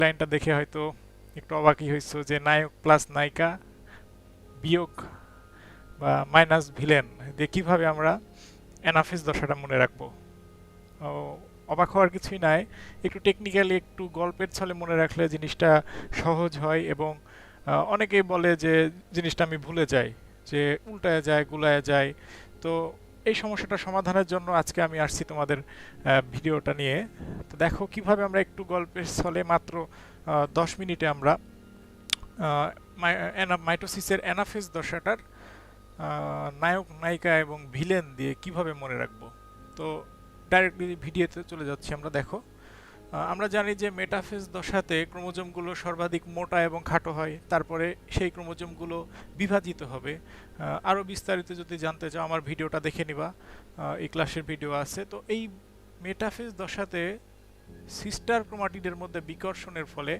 লাইনটা দেখে হয়তো একটু অবাকই হয়েছো যে নায়ক প্লাস নায়িকা বিয়োগ বা মাইনাস ভিলেন দিয়ে কিভাবে আমরা অ্যানাফেজ দশাটা মনে রাখবো। ও, অবাক হওয়ার কিছুই নাই। একটু টেকনিক্যালি একটু গল্পের ছলে মনে রাখলে জিনিসটা সহজ হয় এবং অনেকেই বলে যে জিনিসটা আমি ভুলে যাই, যে উল্টায় যায় গুলায় যায়। তো এই সমস্যাটা সমাধানের জন্য আজকে আমি আসছি তোমাদের ভিডিওটা নিয়ে। তো দেখো কিভাবে আমরা একটু গল্পের ছলে মাত্র 10 মিনিটে আমরা মাইটোসিসের অ্যানাফেজ দশাটার নায়ক নায়িকা এবং ভিলেন দিয়ে কিভাবে মনে রাখবো। তো ডাইরেক্টলি ভিডিওতে চলে যাচ্ছি আমরা। দেখো আমরা জানি যে মেটাফেজ দশাতে ক্রোমোজোমগুলো সর্বাধিক মোটা এবং খাটো হয়, তারপরে সেই ক্রোমোজোমগুলো বিভাজিত হবে। আরও বিস্তারিত যদি জানতে চাও আমার ভিডিওটা দেখে নিবা, এই ক্লাসের ভিডিও আছে। তো এই মেটাফেজ দশাতে সিস্টার ক্রোমাটিডের মধ্যে বিকর্ষণের ফলে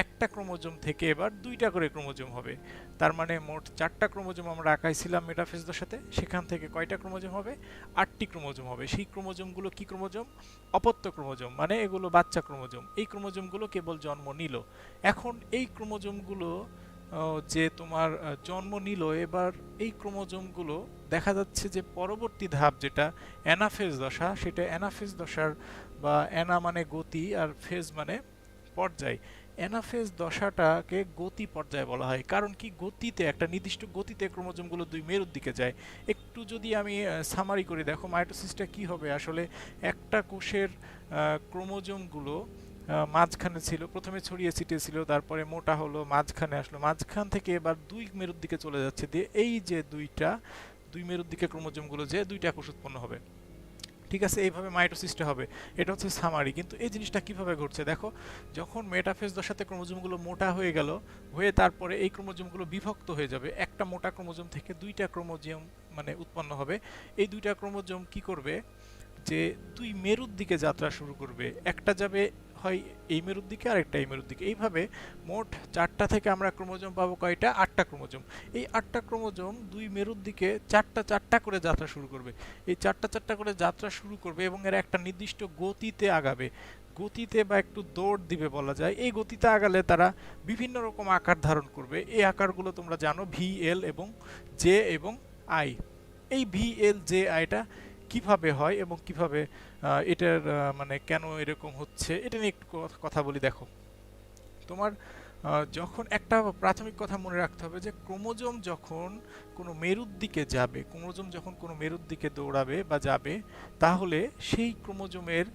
একটা ক্রোমোজোম থেকে এবার দুইটা করে ক্রোমোজোম হবে। তার মানে মোট 4টা ক্রোমোজোম আমরা আঁকাইছিলাম মেটাফেজ দশাতে, সেখান থেকে কয়টা ক্রোমোজোম হবে? 8টি ক্রোমোজোম হবে। সেই ক্রোমোজোমগুলো কি ক্রোমোজোম? অপত্য ক্রোমোজোম, মানে এগুলো বাচ্চা ক্রোমোজোম। এই ক্রোমোজোমগুলো কেবল জন্ম নিল। এখন এই ক্রোমোজোমগুলো যে তোমার জন্ম নিল, এবার এই ক্রোমোজোমগুলো দেখা যাচ্ছে যে পরবর্তী ধাপ যেটা অ্যানাফেজ দশা, সেটা অ্যানাফেজ দশার বা অ্যানা মানে গতি আর ফেজ মানে পর্যায়। অ্যানাফেজ দশাটাকে গতি পর্যায় বলা হয়, কারণ কি গতিতে একটা নির্দিষ্ট গতিতে ক্রোমোজোমগুলো দুই মেরুর দিকে যায়। একটু যদি আমি সামারি করি, দেখো মাইটোসিসটা কি হবে আসলে। একটা কোষের ক্রোমোজোমগুলো মাঝখানে ছিল, প্রথমে ছড়িয়ে ছিটিয়ে ছিল, তারপরে মোটা হলো, মাঝখানে আসলো, মাঝখান থেকে এবার দুই মেরুর দিকে চলে যাচ্ছে, দিয়ে এই যে দুই মেরুর দিকে ক্রোমোজোমগুলো যে দুইটা কোষ উৎপন্ন হবে। ঠিক আছে, এইভাবে মাইটোসিসটা হবে। এটা হচ্ছে সামারি। কিন্তু এই জিনিসটা কিভাবে ঘটছে দেখো, যখন মেটাফেজ দশাতে ক্রোমোজোমগুলো মোটা হয়ে গেল, হয়ে তারপরে এই ক্রোমোজোমগুলো বিভক্ত হয়ে যাবে, একটা মোটা ক্রোমোজোম থেকে দুইটা ক্রোমোজোম মানে উৎপন্ন হবে। এই দুইটা ক্রোমোজোম কি করবে, যে দুই মেরুর দিকে যাত্রা শুরু করবে। একটা যাবে হয় এই মেরুর দিকে আর একটা এই মেরুর দিকে। এইভাবে মোট 4টা থেকে আমরা ক্রোমোজোম পাবো কয়টা? 8টা ক্রোমোজোম। এই 8টা ক্রোমোজোম দুই মেরুর দিকে চারটা চারটা করে যাত্রা শুরু করবে। এই চারটা চারটা করে যাত্রা শুরু করবে এবং এরা একটা নির্দিষ্ট গতিতে আগাবে। গতিতে বা একটু দৌড় দিবে বলা যায়। এই গতিতে আগালে তারা বিভিন্ন রকম আকার ধারণ করবে। এই আকারগুলো তোমরা জানো, ভি, এল এবং জে এবং আই। এই ভি, এল, জে, আইটা কিভাবে হয় এবং কিভাবে এটার মানে কেন এরকম হচ্ছে এটা নিয়ে একটু কথা বলি। দেখো, তোমার যখন একটা প্রাথমিক কথা মনে রাখতে হবে যে ক্রোমোজোম যখন কোনো মেরুর দিকে যাবে, ক্রোমোজোম যখন কোনো মেরুর দিকে দৌড়াবে বা যাবে, তাহলে সেই ক্রোমোজোমের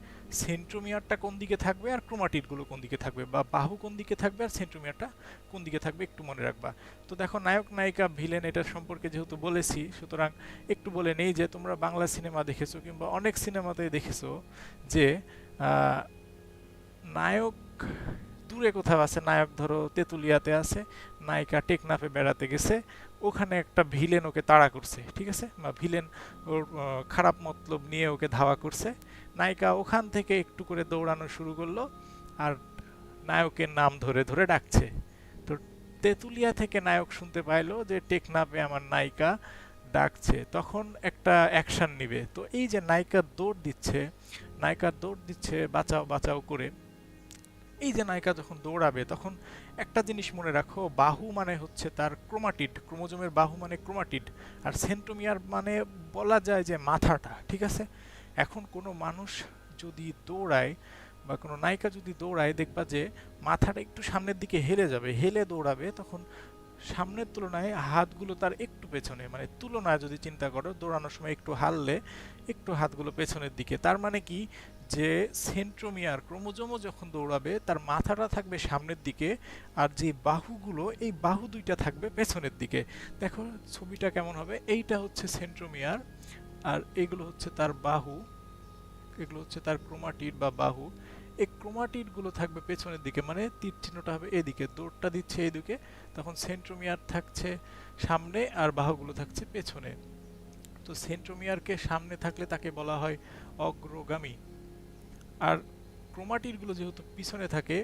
সেন্ট্রোমিয়ারটা কোন দিকে থাকবে আর ক্রোমাটিডগুলো কোন দিকে থাকবে, বা বাহু কোন দিকে থাকবে আর সেন্ট্রোমিয়ারটা কোন দিকে থাকবে, একটু মনে রাখবা। তো দেখো, নায়ক নায়িকা ভিলেন এটার সম্পর্কে যেহেতু বলেছি, সুতরাং একটু বলে নেই যে তোমরা বাংলা সিনেমা দেখেছো কিংবা অনেক সিনেমাতে দেখেছো যে নায়ক দূরে কোথাও আছে, নায়ক ধরো তেঁতুলিয়াতে আছে, নায়িকা টেকনাফে বেড়াতে গেছে, ওখানে একটা ভিলেন ওকে তাড়া করছে, ঠিক আছে, বা ভিলেন ওর খারাপ মতলব নিয়ে ওকে ধাওয়া করছে। নায়িকা ওখান থেকে একটু করে দৌড়ানো শুরু করলো আর নায়কের নাম ধরে ধরে ডাকছে। তো তেঁতুলিয়া থেকে নায়ক শুনতে পাইলো যে টেকনাফে আমার নায়িকা ডাকছে, তখন একটা অ্যাকশন নিবে। তো এই যে নায়িকা দৌড় দিচ্ছে বাঁচাও বাঁচাও করে, এই যে নায়িকা যখন দৌড়াবে তখন একটা জিনিস মনে রাখো, বাহু মানে হচ্ছে তার ক্রোমাটিড, ক্রোমোজোমের বাহু মানে ক্রোমাটিড, আর সেন্ট্রোমিয়ার মানে বলা যায় যে মাথাটা, ঠিক আছে। এখন কোনো মানুষ যদি দৌড়ায় বা কোনো নায়িকা যদি দৌড়ায়, দেখবা যে মাথাটা একটু সামনের দিকে হেলে যাবে, হেলে দৌড়াবে, তখন সামনের তুলনায় হাতগুলো তার একটু পেছনে, মানে তুলনায় যদি চিন্তা করো দৌড়ানোর সময় একটু হাললে একটু হাতগুলো পেছনের দিকে। তার মানে কি, যে সেন্ট্রোমিয়ার ক্রোমোজোমও যখন দৌড়াবে তার মাথাটা থাকবে সামনের দিকে, আর যে বাহুগুলো, এই বাহু দুইটা থাকবে পেছনের দিকে। দেখো ছবিটা কেমন হবে, এইটা হচ্ছে সেন্ট্রোমিয়ার আর এগুলো হচ্ছে তার বাহু, এগুলো হচ্ছে তার ক্রোমাটিড বা বাহু। এই ক্রোমাটিড গুলো থাকবে পেছনের দিকে, মানে তীর চিহ্নটা হবে এদিকে, দৌড়টা দিচ্ছে এদিকে, তখন সেন্ট্রোমিয়ার থাকছে সামনে আর বাহুগুলো থাকছে পেছনে। তো সেন্ট্রোমিয়ারকে সামনে থাকলে তাকে বলা হয় অগ্রগামী, আর ক্রোমাটিড গুলো যেহেতু পিছনে থাকে,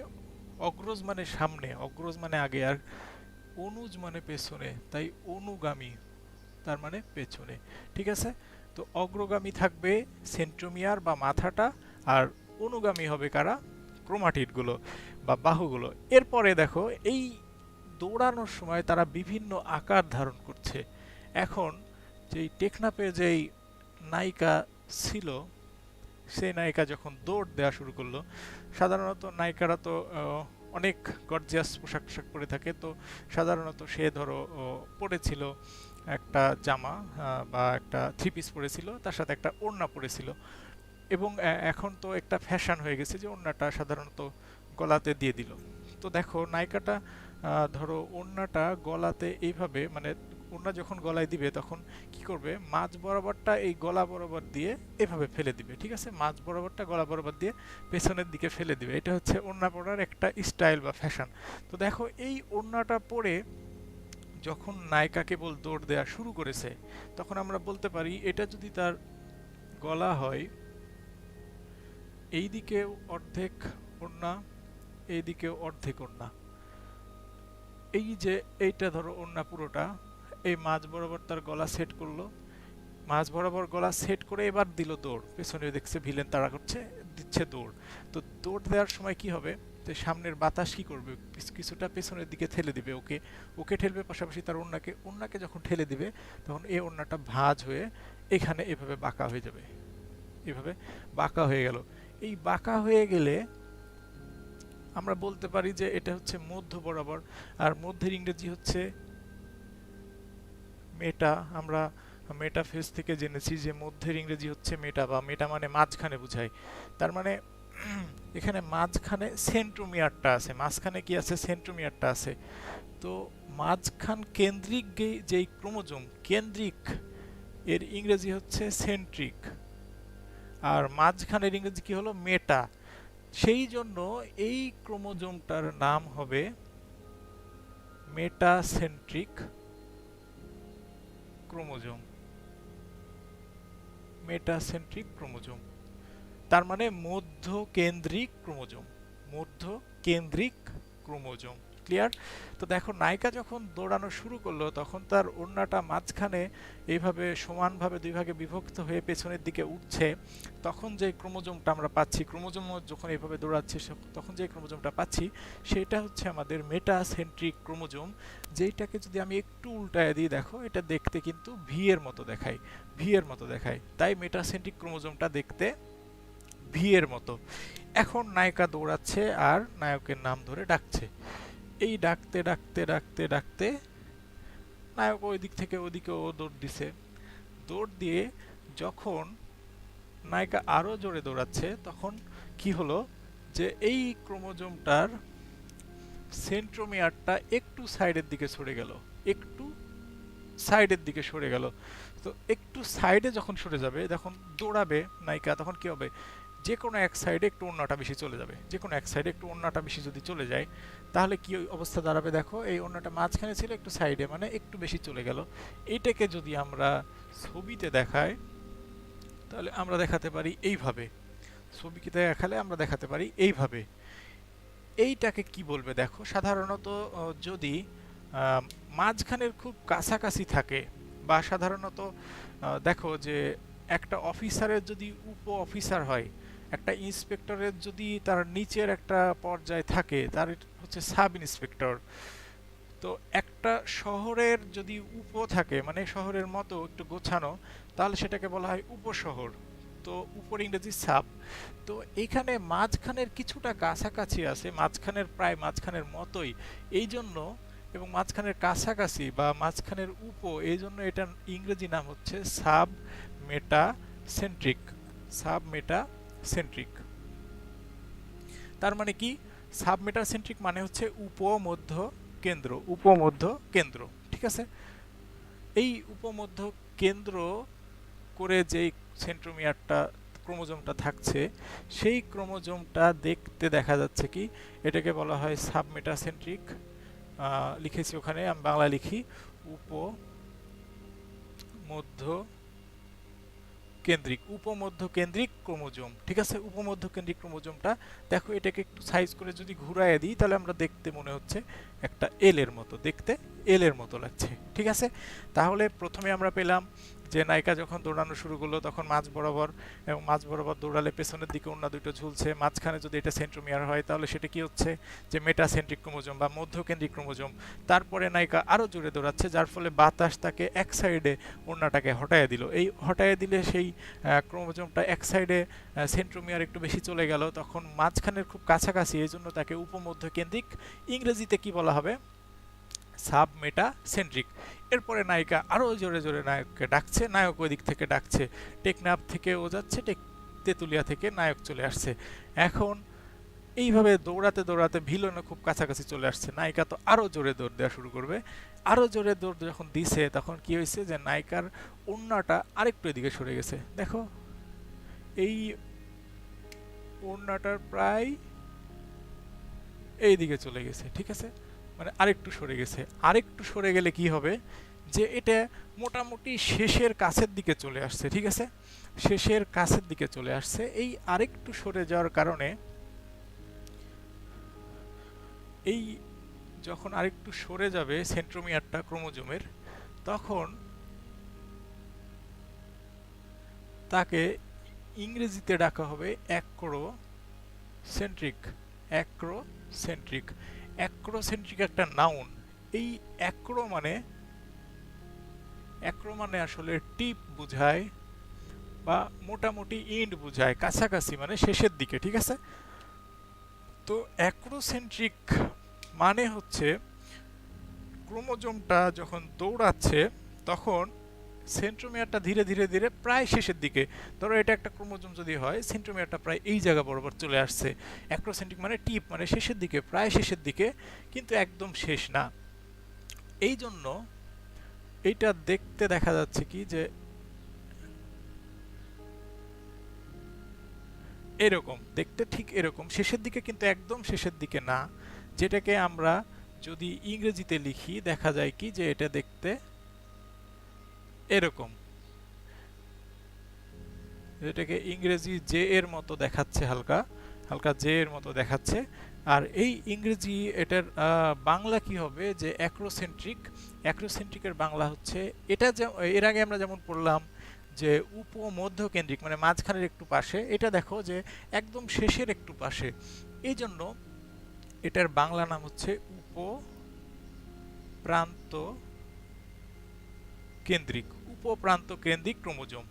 অগ্রজ মানে সামনে, অগ্রজ মানে আগে, আর অনুজ মানে পেছনে, তাই অনুগামী, তার মানে পেছনে, ঠিক আছে। তো অগ্রগামী থাকবে সেন্ট্রোমিয়ার বা মাথাটা, আর অনুগামী হবে কারা? ক্রোমাটিডগুলো বা বাহুগুলো। এরপরে দেখো এই দৌড়ানোর সময় তারা বিভিন্ন আকার ধারণ করছে। এখন যেই টেকনাফে যেই নায়িকা ছিল, সেই নায়িকা যখন দৌড় দেওয়া শুরু করলো, সাধারণত নায়িকারা তো অনেক গর্জিয়াস পোশাক টোশাক পরে থাকে, তো সাধারণত সে ধরো পরেছিল একটা জামা বা একটা থ্রি পিস পরেছিল, তার সাথে একটা ওড়না পরেছিল। এবং এখন তো একটা ফ্যাশন হয়ে গেছে যে ওড়নাটা সাধারণত গলাতে দিয়ে দিল। তো দেখো নায়িকাটা ধরো ওড়নাটা গলাতে এইভাবে, মানে ওড়না যখন গলায় দিবে তখন কি করবে, মাঝ বরাবরটা এই গলা বরাবর দিয়ে এভাবে ফেলে দিবে, ঠিক আছে, মাঝ বরাবরটা গলা বরাবর দিয়ে পেছনের দিকে ফেলে দিবে। এটা হচ্ছে ওড়না পরার একটা স্টাইল বা ফ্যাশন। তো দেখো এই ওড়নাটা পরে যখন নায়িকা কেবল দৌড় দেওয়া শুরু করেছে, তখন আমরা বলতে পারি এটা যদি তার গলা হয়, এইদিকেও অর্ধেক ওড়না, এইদিকেও অর্ধেক ওড়না, এই যে এইটা ধরো ওড়না পুরোটা, এই মাঝ বরাবর তার গলা সেট করলো, মাঝ বরাবর গলা সেট করে এবার দিল দৌড়, পেছনে দেখছে ভিলেন তাড়া করছে, দিচ্ছে দৌড়। তো দৌড় দেওয়ার সময় কি হবে, যে সামনের বাতাস কি করবে, কিছুটা পেছনের দিকে ঠেলে দিবে, ওকে ওকে ঠেলবে, পাশাপাশি তার ওড়নাকে ওড়নাকে যখন ঠেলে দিবে তখন এই ওড়নাটা ভাঁজ হয়ে এখানে এভাবে বাঁকা হয়ে যাবে, এভাবে বাঁকা হয়ে গেল। এই বাঁকা হয়ে গেলে আমরা বলতে পারি যে এটা হচ্ছে মধ্য বরাবর, আর মধ্যের ইংরেজি হচ্ছে মেটা। আমরা মেটাফেজ থেকে জেনেছি যে মধ্যের ইংরেজি হচ্ছে মেটা, বা মেটা মানে মাঝখানে বোঝায়। তার মানে এখানে মাঝখানে সেন্ট্রোমিয়ারটা আছে, মাঝখানে কি আছে, সেন্ট্রোমিয়ারটা আছে। তো মাঝখান কেন্দ্রিক যেই ক্রোমোজোম, কেন্দ্রিক এর ইংরেজি হচ্ছে সেন্ট্রিক, আর মাঝখানের ইংরেজি কি হলো, মেটা। সেই জন্য এই ক্রোমোজোমটার নাম হবে মেটাসেন্ট্রিক ক্রোমোজোম, মেটাসেন্ট্রিক ক্রোমোজোম। তার মানে মধ্য কেন্দ্রিক ক্রোমোজোম, মধ্য কেন্দ্রিক ক্রোমোজোম। ক্লিয়ার? তো দেখো নায়িকা যখন দৌড়ানো শুরু করলো তখন তার ওড়নাটা মাঝখানে এইভাবে সমানভাবে দুই ভাগে বিভক্ত হয়ে পেছনের দিকে উঠছে। তখন যে ক্রোমোজোমটা আমরা পাচ্ছি, ক্রোমোজোম যখন এইভাবে দৌড়াচ্ছে তখন যে ক্রোমোজোমটা পাচ্ছি সেটা হচ্ছে আমাদের মেটাসেন্ট্রিক ক্রোমোজোম। যেইটাকে যদি আমি একটু উল্টায় দিই, দেখো এটা দেখতে কিন্তু ভি এর মতো দেখায়, ভি এর মতো দেখায়, তাই মেটাসেন্ট্রিক ক্রোমোজোমটা দেখতে ভি এর মতো। এখন নায়িকা দৌড়াচ্ছে আর নায়কের নাম ধরে ডাকছে। এই ডাকতে ডাকতে ডাকতে ডাকতে নায়ক ওই দিক থেকে ওদিকে ও দৌড় দিছে। দৌড় দিয়ে যখন নায়িকা আরো জোরে দৌড়াচ্ছে তখন কি হলো, যে এই ক্রোমোজোমটার সেন্ট্রোমিয়ারটা একটু সাইডের দিকে সরে গেল, একটু সাইডের দিকে সরে গেল। তো একটু সাইডে যখন সরে যাবে, যখন দৌড়াবে নায়িকা, তখন কি হবে, যে কোনো এক সাইডে একটু ওড়নাটা বেশি চলে যাবে, যে কোনো এক সাইডে একটু ওড়নাটা বেশি যদি চলে যায় তাহলে কি অবস্থা দাঁড়াবে, দেখো এই ওড়নাটা মাঝখানে ছিল, একটু সাইডে মানে একটু বেশি চলে গেল। এইটাকে যদি আমরা ছবিতে দেখাই তাহলে আমরা দেখাতে পারি এইভাবে, ছবিতে দেখালে আমরা দেখাতে পারি এইভাবে। এইটাকে কি বলবে দেখো, সাধারণত যদি মাঝখানের খুব কাছাকাছি থাকে, বা সাধারণত দেখো যে একটা অফিসারের যদি উপ অফিসার হয়, একটা ইন্সপেক্টরের যদি তার নিচের একটা পর্যায় থাকে, তার হচ্ছে সাব ইন্সপেক্টর। তো একটা শহরের যদি উপ থাকে, মানে শহরের মতো একটু গোছানো, তাহলে সেটাকে বলা হয় উপশহর। তো উপর ইংরেজি সাব। তো এখানে মাঝখানের কিছুটা কাছাকাছি আছে, মাঝখানের প্রায় মাঝখানের মতোই, এই জন্য, এবং মাঝখানের কাছাকাছি বা মাঝখানের উপ, এই জন্য এটার ইংরেজি নাম হচ্ছে সাব মেটা সেন্ট্রিক, সাব মেটা সেন্ট্রিক। তার মানে কি, সাব মেটা সেন্ট্রিক মানে হচ্ছে উপমধ্য কেন্দ্র, উপমধ্য কেন্দ্র, ঠিক আছে। এই উপমধ্য কেন্দ্র করে যেই সেন্ট্রোমিয়ারটা ক্রোমোজোমটা থাকছে, সেই ক্রোমোজোমটা দেখতে দেখা যাচ্ছে কি, এটাকে বলা হয় সাবমেটাসেন্ট্রিক। লিখেছি ওখানে, আমি বাংলা লিখি উপমধ্য কেন্দ্রিক, উপমধ্য কেন্দ্রিক ক্রোমোজোম, ঠিক আছে। উপমধ্য কেন্দ্রিক ক্রোমোজোমটা দেখো, এটাকে একটু সাইজ করে যদি ঘুরাইয়ে দিই তাহলে আমরা দেখতে মনে হচ্ছে একটা এল এর মতো, দেখতে এল এর মতো লাগছে, ঠিক আছে। তাহলে প্রথমে আমরা পেলাম যে নায়িকা যখন দৌড়ানো শুরু করলো তখন মাঝ বরাবর, এবং মাঝ বরাবর দৌড়ালে পেছনের দিকে ওড়না দুটো ঝুলছে, মাঝখানে যদি এটা সেন্ট্রোমিয়ার হয় তাহলে সেটা কি হচ্ছে, যে মেটাসেন্ট্রিক ক্রোমোজোম বা মধ্যকেন্দ্রিক ক্রোমোজোম। তারপরে নায়িকা আরও জোরে দৌড়াচ্ছে, যার ফলে বাতাস তাকে এক সাইডে ওড়নাটাকে হটাইয়া দিল। এই হটাইয়া দিলে সেই ক্রোমোজোমটা এক সাইডে সেন্ট্রোমিয়ার একটু বেশি চলে গেল, তখন মাঝখানের খুব কাছাকাছি, এই জন্য তাকে উপমধ্যকেন্দ্রিক, ইংরেজিতে কি বলা হবে, সাবমেটাসেন্ট্রিক। এরপরে নায়িকা আরও জোরে জোরে নায়ককে ডাকছে, নায়ক ওই দিক থেকে ডাকছে, টেকনাফ থেকে ও যাচ্ছে, তেঁতুলিয়া থেকে নায়ক চলে আসছে। এখন এইভাবে দৌড়াতে দৌড়াতে ভিলেনও খুব কাছাকাছি চলে আসছে, নায়িকা তো আরও জোরে দৌড় দেওয়া শুরু করবে। আরও জোরে দৌড় যখন দিছে তখন কি হয়েছে, যে নায়িকার ওড়নাটা আরেকটু এদিকে সরে গেছে। দেখো এই ওড়নাটার প্রায় এই দিকে চলে গেছে, ঠিক আছে, মানে আরেকটু সরে গেছে। আরেকটু সরে গেলে কি হবে, যে এটা মোটামুটি শেষের কাছের দিকে চলে আসছে, ঠিক আছে, শেষের কাছের দিকে চলে আসছে। এই আরেকটু সরে যাওয়ার কারণে, এই যখন আরেকটু সরে যাবে সেন্ট্রোমিয়ারটা ক্রোমোজোমের, তখন তাকে ইংরেজিতে ডাকা হবে অ্যাক্রোসেন্ট্রিক। অ্যাক্রোসেন্ট্রিক, অ্যাক্রোসেন্ট্রিক একটা নাউন। এই অ্যাক্রো মানে আসলে টিপ বুঝায়, বা মোটামুটি এন্ড বুঝায়, কাছাকাছি মানে শেষের দিকে, ঠিক আছে। তো অ্যাক্রোসেন্ট্রিক মানে হচ্ছে ক্রোমোজোমটা যখন দৌড়াচ্ছে তখন সেন্ট্রোমিয়ারটা ধীরে ধীরে ধীরে প্রায় শেষের দিকে, ধরো এটা একটা ক্রোমোজোম যদি হয়, সেন্ট্রোমিয়ারটা প্রায় এই জায়গা বরাবর চলে আসছে। অ্যাক্রোসেন্ট্রিক মানে টিপ মানে শেষের দিকে, প্রায় শেষের দিকে, কিন্তু একদম শেষ না। এই জন্য এইটা দেখতে দেখা যাচ্ছে কি, যে এরকম দেখতে, ঠিক এরকম শেষের দিকে, কিন্তু একদম শেষের দিকে না। যেটাকে আমরা যদি ইংরেজিতে লিখি দেখা যায় কি, যে এটা দেখতে এরকম, এটাকে ইংরেজি জে এর মতো দেখাচ্ছে, হালকা হালকা জে এর মতো দেখাচ্ছে। আর এই ইংরেজি এটার বাংলা কি হবে, যে অ্যাক্রোসেন্ট্রিক। অ্যাক্রোসেন্ট্রিকের বাংলা হচ্ছে এটা, যে এর আগে আমরা যেমন পড়লাম যে উপমধ্যকেন্দ্রিক মানে মাঝখানের একটু পাশে, এটা দেখো যে একদম শেষের একটু পাশে, এই জন্য এটার বাংলা নাম হচ্ছে উপপ্রান্ত কেন্দ্রিক, উপপ্রান্ত কেন্দ্রিক ক্রোমোজোম।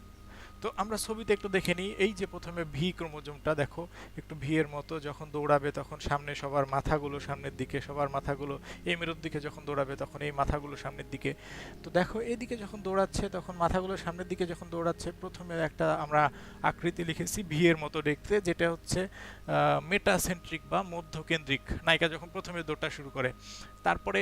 তো আমরা ছবিতে একটু দেখে নিই। এই যে প্রথমে ভি ক্রোমোজোমটা দেখো, একটু ভি এর মতো, যখন দৌড়াবে তখন সামনে সবার মাথাগুলো সামনের দিকে, সবার মাথাগুলো এই মেরুর দিকে, যখন দৌড়াবে তখন এই মাথাগুলো সামনের দিকে। তো দেখো এদিকে যখন দৌড়াচ্ছে তখন মাথাগুলো সামনের দিকে, যখন দৌড়াচ্ছে প্রথমে একটা আমরা আকৃতি লিখেছি ভি এর মতো দেখতে, যেটা হচ্ছে মেটাসেন্ট্রিক বা মধ্যকেন্দ্রিক। নায়িকা যখন প্রথমে দৌড়টা শুরু করে, তারপরে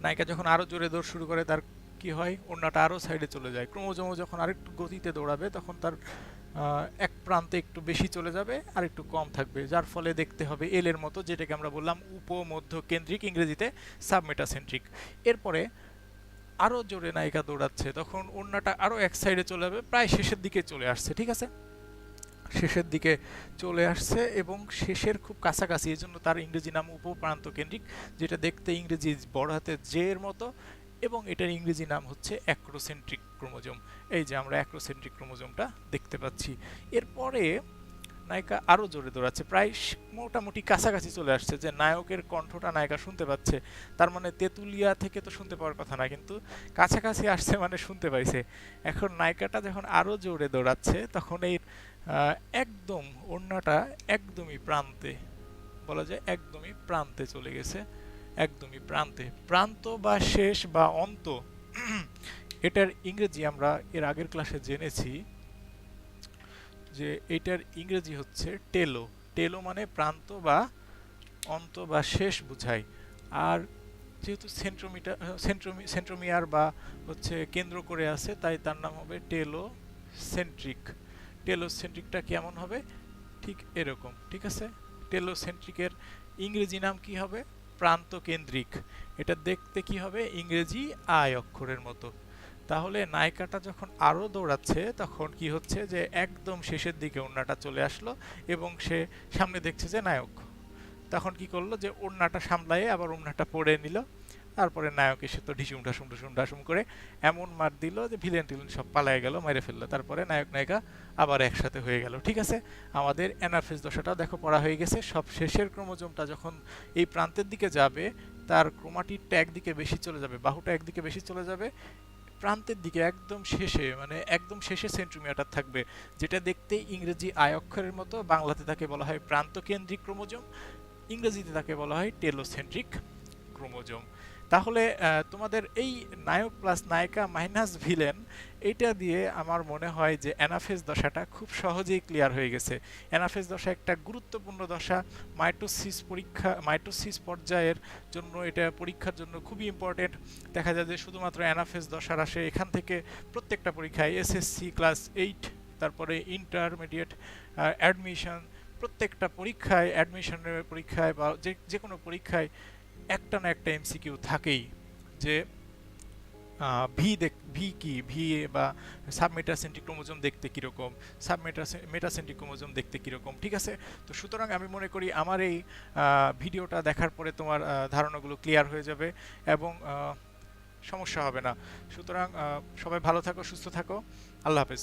নায়িকা যখন আরো জোরে দৌড় শুরু করে, তার কি হয়, ওড়নাটা আরো সাইডে চলে যায়। ক্রোমোজোম যখন আরেকটু গতিতে দৌড়াবে তখন তার এক প্রান্তে একটু বেশি চলে যাবে আর একটু কম থাকবে, যার ফলে দেখতে হবে এল এর মতো, যেটাকে আমরা বললাম উপমধ্য কেন্দ্রিক, ইংরেজিতে সাবমেটাসেন্ট্রিক। এরপরে আরো জোরে নায়িকা দৌড়াচ্ছে, তখন ওড়নাটা আরো এক সাইডে চলে যাবে, প্রায় শেষের দিকে চলে আসছে, ঠিক আছে, শেষের দিকে চলে আসছে এবং শেষের খুব কাছাকাছি, এই জন্য তার ইংরেজি নাম উপপ্রান্ত কেন্দ্রিক, যেটা দেখতে ইংরেজি বড় হাতের জে এর মতো, এবং এটার ইংরেজি নাম হচ্ছে অ্যাক্রোসেন্ট্রিক ক্রোমোজোম। এই যে আমরা অ্যাক্রোসেন্ট্রিক ক্রোমোজোমটা দেখতে পাচ্ছি। এরপরে নায়িকা আরো জোরে দৌড়াচ্ছে, প্রায় মোটামুটি কাছাকাছি চলে আসছে, যে নায়কের কণ্ঠটা নায়িকা শুনতে পাচ্ছে। তার মানে তেঁতুলিয়া থেকে তো শুনতে পাওয়ার কথা না, কিন্তু কাছাকাছি আসছে মানে শুনতে পাইছে। এখন নায়িকাটা যখন আরো জোরে দৌড়াচ্ছে তখন এই একদম ওড়নাটা একদমই প্রান্তে, বলা যায় একদমই প্রান্তে চলে গেছে, একদমই প্রান্তে। প্রান্ত বা শেষ বা অন্ত, এটার ইংরেজি আমরা এর আগের ক্লাসে জেনেছি যে এটার ইংরেজি হচ্ছে টেলো। টেলো মানে প্রান্ত বা অন্ত বা শেষ বুঝায়। আর যেহেতু সেন্ট্রোমিয়ার বা হচ্ছে কেন্দ্র করে আছে, তাই তার নাম হবে টেলো সেন্ট্রিক। টেলো সেন্ট্রিকটা কেমন হবে, ঠিক এরকম, ঠিক আছে। টেলো সেন্ট্রিকের ইংরেজি নাম কি হবে, প্রান্ত কেন্দ্রিক। এটা দেখতে কি হবে, ইংরেজি আই অক্ষরের মতো। তাহলে নায়িকাটা যখন আরো দৌড়াচ্ছে তখন কি হচ্ছে, যে একদম শেষের দিকে ওড়নাটা চলে আসলো এবং সে সামনে দেখছে যে নায়ক। তখন কি করলো, যে ওড়নাটা সামলায়ে আবার ওড়নাটা পরে নিল, তারপরে নায়ক এসে তো ঢিসুম ঢাসুম ঢুসুম ঢাসুম করে এমন মার দিল যে ভিলেন টিলেন সব পালায় গেল, মেরে ফেললো। তারপরে নায়ক নায়িকা আবার একসাথে হয়ে গেল। ঠিক আছে, আমাদের অ্যানাফেজ দশাটাও দেখো পড়া হয়ে গেছে। সব শেষের ক্রোমোজোমটা যখন এই প্রান্তের দিকে যাবে, তার ক্রোমাটিডটা একদিকে বেশি চলে যাবে, বাহুটা একদিকে বেশি চলে যাবে, প্রান্তের দিকে একদম শেষে, মানে একদম শেষে সেন্ট্রোমিয়ারটা থাকবে, যেটা দেখতে ইংরেজি আই অক্ষরের মতো। বাংলাতে তাকে বলা হয় প্রান্তকেন্দ্রিক ক্রোমোজোম, ইংরেজিতে তাকে বলা হয় টেলোসেন্ট্রিক ক্রোমোজোম। তাহলে তোমাদের এই নায়ক প্লাস নায়িকা মাইনাস ভিলেন, এটা দিয়ে আমার মনে হয় যে অ্যানাফেজ দশাটা খুব সহজেই ক্লিয়ার হয়ে গেছে। অ্যানাফেজ দশা একটা গুরুত্বপূর্ণ দশা, মাইটোসিস পর্যায়ের জন্য, এটা পরীক্ষার জন্য খুবই ইম্পর্টেন্ট। দেখা যায় যে শুধুমাত্র অ্যানাফেজ দশার আসে এখান থেকে প্রত্যেকটা পরীক্ষায়, এসএসসি ক্লাস 8, তারপরে ইন্টারমিডিয়েট, অ্যাডমিশন, প্রত্যেকটা পরীক্ষায়, অ্যাডমিশনের পরীক্ষায় বা যে কোনো পরীক্ষায় একটা না একটা এমসিকিউ থাকেই, যে ভি কি, ভি বা সাবমেটাসেন্ট্রিক ক্রোমোজোম দেখতে কীরকম, মেটাসেন্ট্রিক ক্রোমোজোম দেখতে কীরকম। ঠিক আছে, তো সুতরাং আমি মনে করি আমার এই ভিডিওটা দেখার পরে তোমার ধারণাগুলো ক্লিয়ার হয়ে যাবে এবং সমস্যা হবে না। সুতরাং সবাই ভালো থাকো, সুস্থ থাকো, আল্লাহ হাফেজ।